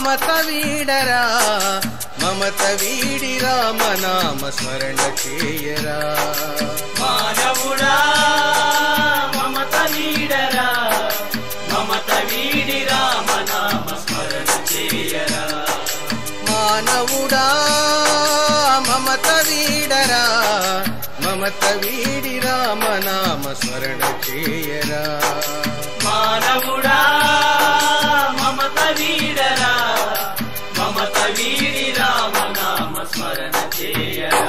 మమత వీడరా మమత వీడి రామనామ స్మరణ చేయరా మానవుడా మమత వీడరా మమత వీడి రామనామ స్మరణ చేయరా మానవుడా మమత వీడరా మమత వీడి రామనామ స్మరణ చేయరా మానవుడా మమత వీడరా మమత వీడి రామనామ స్మరణ చేయరా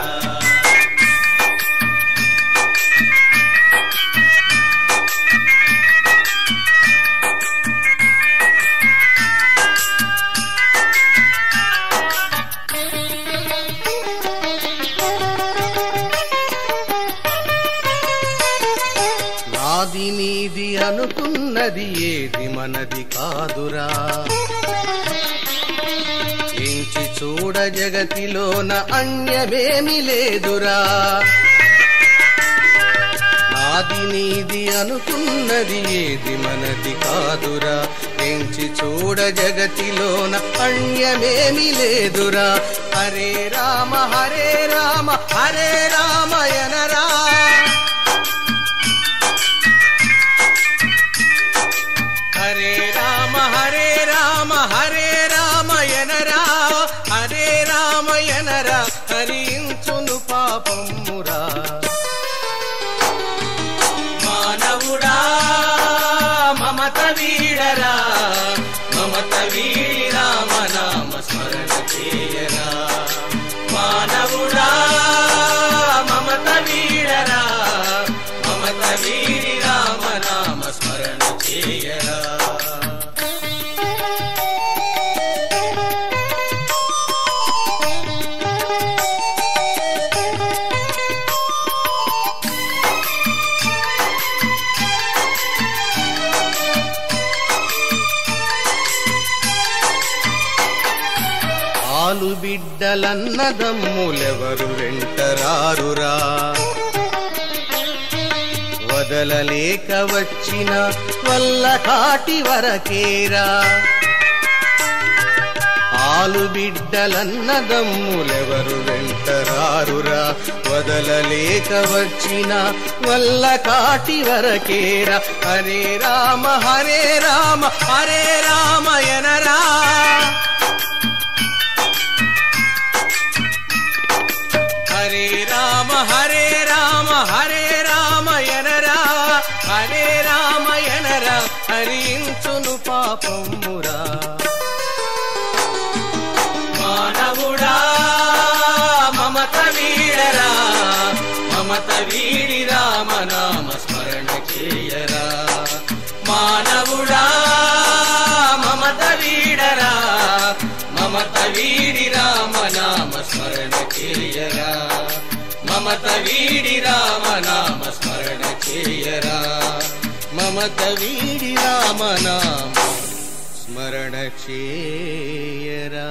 నాది నీది అనుకున్నది ఏది మనది కాదురా ఎంచి చూడ జగతిలోన అన్యమేమి లేదురా నాది నీది అనుకున్నది ఏది మనది కాదురా ఎంచి చూడ జగతిలోన అన్యమేమి లేదురా హరే రామ హరే రామ హరే రామయనరా హరే రామ హరే రామ హరే రామయనరా హరే రామయనరా హరించును పాపమురా మానవుడా మమత వీడరా మమత వీడి రామనామ స్మరణ చేయరా మానవుడా మమత వీడరా మమత వీడి రామనామ స్మరణ చేయరా ఆలు బిడ్డలన్నదమ్ములెవరు వెంటరారురా వదలలేక వచ్చిన వల్ల కాటి వరకేరా ఆలు బిడ్డలన్నదమ్ములెవరు వెంటరారురా వదలలేక వచ్చిన వల్ల కాటి వరకేరా హరే రామ హరే రామ హరే రామయనరా హరే రామ హరే రామ హరే రామయనరా హరే రామయనరా హరించును పాపమురా మానవుడా మమత వీడరా మమత వీడి రామనామ స్మరణ చేయరా మానవుడా మమత వీడరా మమత వీడి రామనామ స్మరణ చేయరా మమత వీడి రామనామ స్మరణ చేయరా మమత వీడి రామనామ స్మరణ చేయరా